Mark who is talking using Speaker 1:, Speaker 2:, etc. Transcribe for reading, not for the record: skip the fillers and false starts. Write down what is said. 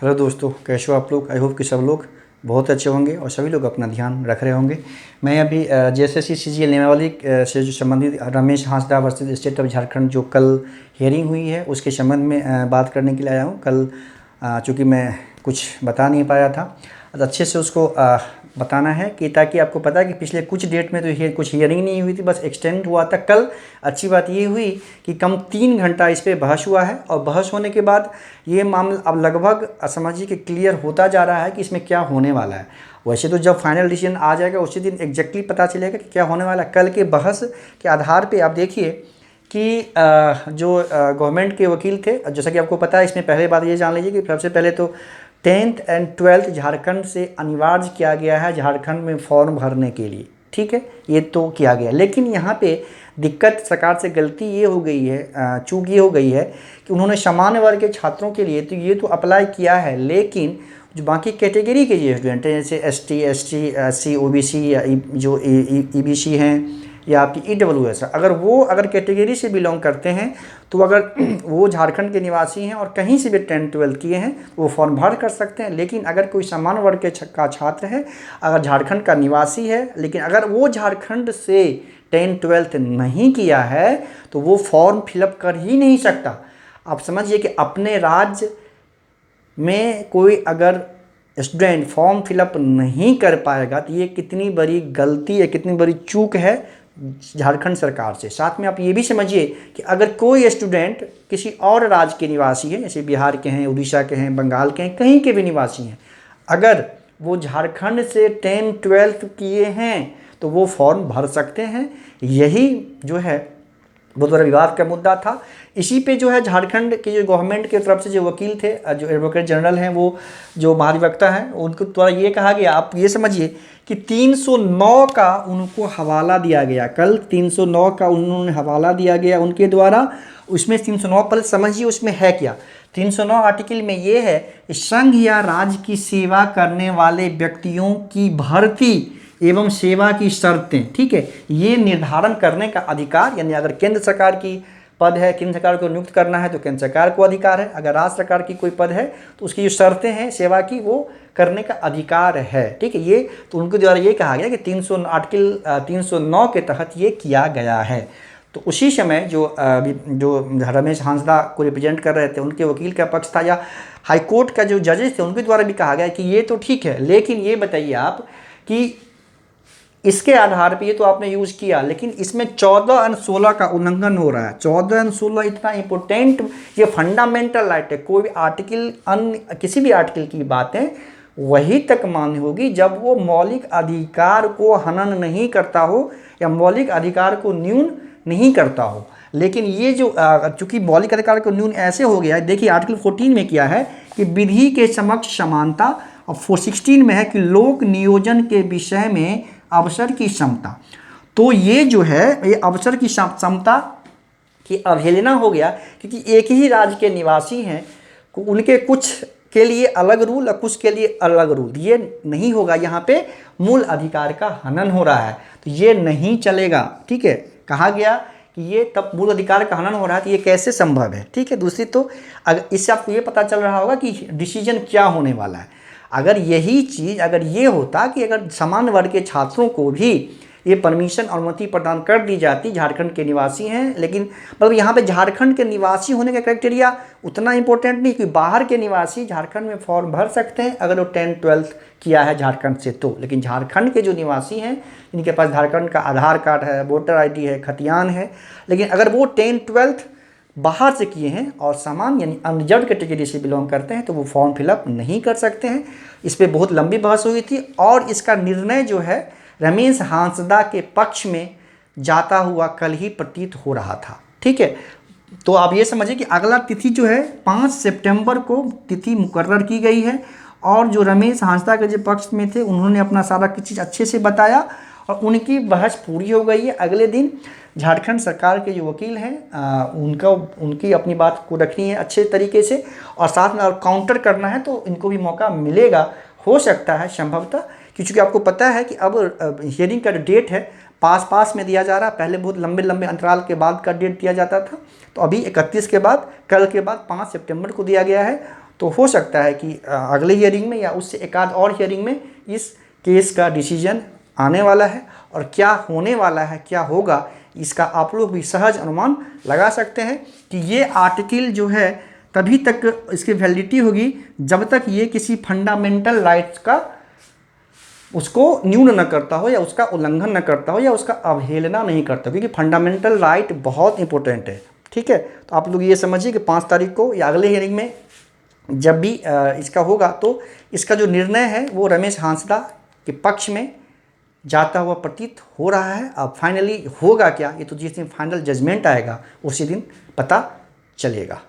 Speaker 1: Hello दोस्तों, कैसे हो आप लोग। आई होप कि सब लोग बहुत अच्छे होंगे और सभी लोग अपना ध्यान रख रहे होंगे। मैं अभी जेएसएससी सीजीएल नियमावली से जो संबंधित Ramesh Hansda versus state of Jharkhand जो कल हियरिंग हुई है उसके संबंध में बात करने के लिए आया हूँ। कल चूँकि मैं कुछ बता नहीं पाया था, तो अच्छे से उसको बताना है कि ताकि आपको पता है कि पिछले कुछ डेट में तो कुछ हियरिंग नहीं हुई थी, बस एक्सटेंड हुआ था। कल अच्छी बात ये हुई कि कम 3 घंटा इस पर बहस हुआ है और बहस होने के बाद ये मामला अब लगभग समझिए कि क्लियर होता जा रहा है कि इसमें क्या होने वाला है। वैसे तो जब फाइनल डिसीजन आ जाएगा उसी दिन एग्जैक्टली पता चलेगा कि क्या होने वाला है। कल के बहस के आधार पे आप देखिए कि जो गवर्नमेंट के वकील थे, जैसा कि आपको पता है, इसमें पहले बात ये जान लीजिए कि सबसे पहले तो 10th एंड 12th झारखंड से अनिवार्य किया गया है झारखंड में फॉर्म भरने के लिए। ठीक है, ये तो किया गया, लेकिन यहाँ पे दिक्कत सरकार से गलती ये हो गई है, चूक ये हो गई है कि उन्होंने सामान्य वर्ग के छात्रों के लिए तो ये तो अप्लाई किया है, लेकिन जो बाकी कैटेगरी के जो स्टूडेंट हैं जैसे ST SC SC OBC या जो EBC हैं या आपकी EWS, अगर कैटेगरी से बिलोंग करते हैं तो अगर वो झारखंड के निवासी हैं और कहीं से भी 10th-12th किए हैं वो फॉर्म भर कर सकते हैं। लेकिन अगर कोई सामान्य वर्ग के का छात्र है, अगर झारखंड का निवासी है, लेकिन अगर वो झारखंड से 10th-12th नहीं किया है तो वो फॉर्म फिलअप कर ही नहीं सकता। आप समझिए कि अपने राज्य में कोई अगर स्टूडेंट फॉर्म फिलअप नहीं कर पाएगा तो ये कितनी बड़ी गलती है, कितनी बड़ी चूक है झारखंड सरकार से। साथ में आप ये भी समझिए कि अगर कोई स्टूडेंट किसी और राज्य के निवासी है, जैसे बिहार के हैं, उड़ीसा के हैं, बंगाल के हैं, कहीं के भी निवासी हैं, अगर वो झारखंड से 10th-12th किए हैं तो वो फॉर्म भर सकते हैं। यही जो है बहुत बड़ा विवाद का मुद्दा था। इसी पे जो है झारखंड के जो गवर्नमेंट की तरफ से जो वकील थे, जो एडवोकेट जनरल हैं, वो जो महाधिवक्ता हैं, उनको द्वारा ये कहा गया, आप ये समझिए कि 309 का उनको हवाला दिया गया। कल 309 का उन्होंने हवाला दिया गया उनके द्वारा। उसमें 309 पर समझिए उसमें है क्या। 309 आर्टिकल में ये है कि संघ या राज्य की सेवा करने वाले व्यक्तियों की भर्ती एवं सेवा की शर्तें, ठीक है, ये निर्धारण करने का अधिकार, यानी अगर केंद्र सरकार की पद है, केंद्र सरकार को नियुक्त करना है तो केंद्र सरकार को अधिकार है। अगर राज्य सरकार की कोई पद है तो उसकी जो शर्तें हैं सेवा की वो करने का अधिकार है। ठीक है, ये तो उनके द्वारा ये कहा गया कि 309 के तहत ये किया गया है। तो उसी समय जो रमेश हांसदा को रिप्रेजेंट कर रहे थे, उनके वकील का पक्ष था या हाईकोर्ट का जो जजेस थे, उनके द्वारा भी कहा गया कि ये तो ठीक है, लेकिन ये बताइए आप कि इसके आधार पे ये तो आपने यूज़ किया, लेकिन इसमें 14 और 16 का उल्लंघन हो रहा है। 14 और 16 इतना इम्पोर्टेंट, ये फंडामेंटल राइट है। कोई भी आर्टिकल, अन्य किसी भी आर्टिकल की बातें वही तक मान्य होगी जब वो मौलिक अधिकार को हनन नहीं करता हो या मौलिक अधिकार को न्यून नहीं करता हो। लेकिन ये जो चूँकि मौलिक अधिकार को न्यून ऐसे हो गया है, देखिए आर्टिकल 14 में क्या है कि विधि के समक्ष समानता, और 416 में है कि लोक नियोजन के विषय में अवसर की क्षमता। तो ये जो है ये अवसर की क्षमता की अवहेलना हो गया, क्योंकि एक ही राज्य के निवासी हैं, उनके कुछ के लिए अलग रूल और कुछ के लिए अलग रूल, ये नहीं होगा। यहाँ पे मूल अधिकार का हनन हो रहा है तो ये नहीं चलेगा। ठीक है, कहा गया कि ये तब मूल अधिकार का हनन हो रहा है तो ये कैसे संभव है। ठीक है, दूसरी तो अगर इससे आपको ये पता चल रहा होगा कि डिसीजन क्या होने वाला है। अगर यही चीज़ अगर ये होता कि अगर सामान्य वर्ग के छात्रों को भी ये परमिशन अनुमति प्रदान कर दी जाती, झारखंड के निवासी हैं, लेकिन मतलब यहाँ पे झारखंड के निवासी होने का क्राइटेरिया उतना इंपॉर्टेंट नहीं कि बाहर के निवासी झारखंड में फॉर्म भर सकते हैं अगर वो 10th-12th किया है झारखंड से तो। लेकिन झारखंड के जो निवासी हैं, इनके पास झारखंड का आधार कार्ड है, वोटर ID है, खतियान है, लेकिन अगर वो 10th-12th बाहर से किए हैं और सामान्य यानी अनरिजर्व कैटेगरी से बिलोंग करते हैं तो वो फॉर्म फिलअप नहीं कर सकते हैं। इस पर बहुत लंबी बहस हुई थी और इसका निर्णय जो है रमेश हांसदा के पक्ष में जाता हुआ कल ही प्रतीत हो रहा था। ठीक है, तो आप ये समझिए कि अगला तिथि जो है 5 सितंबर को तिथि मुकर्रर की गई है और जो रमेश हांसदा के जो पक्ष में थे उन्होंने अपना सारा चीज़ अच्छे से बताया और उनकी बहस पूरी हो गई है। अगले दिन झारखंड सरकार के जो वकील हैं उनकी अपनी बात को रखनी है अच्छे तरीके से और साथ में काउंटर करना है तो इनको भी मौका मिलेगा, हो सकता है संभवतः, क्योंकि आपको पता है कि अब हियरिंग का डेट है पास में दिया जा रहा है। पहले बहुत लंबे अंतराल के बाद का डेट दिया जाता था, तो अभी 31 के बाद, कल के बाद 5 सितंबर को दिया गया है। तो हो सकता है कि अगले हियरिंग में या उससे एक आध और हियरिंग में इस केस का डिसीजन आने वाला है। और क्या होने वाला है, क्या होगा, इसका आप लोग भी सहज अनुमान लगा सकते हैं कि ये आर्टिकल जो है तभी तक इसकी वैलिडिटी होगी जब तक ये किसी फंडामेंटल राइट्स का उसको न्यून न करता हो, या उसका उल्लंघन न करता हो, या उसका अवहेलना नहीं करता, क्योंकि फंडामेंटल राइट बहुत इंपॉर्टेंट है। ठीक है, तो आप लोग ये समझिए कि 5 तारीख को या अगले हियरिंग में जब भी इसका होगा तो इसका जो निर्णय है वो रमेश हांसदा के पक्ष में जाता हुआ प्रतीत हो रहा है। अब फाइनली होगा क्या, ये तो जिस दिन फाइनल जजमेंट आएगा उसी दिन पता चलेगा।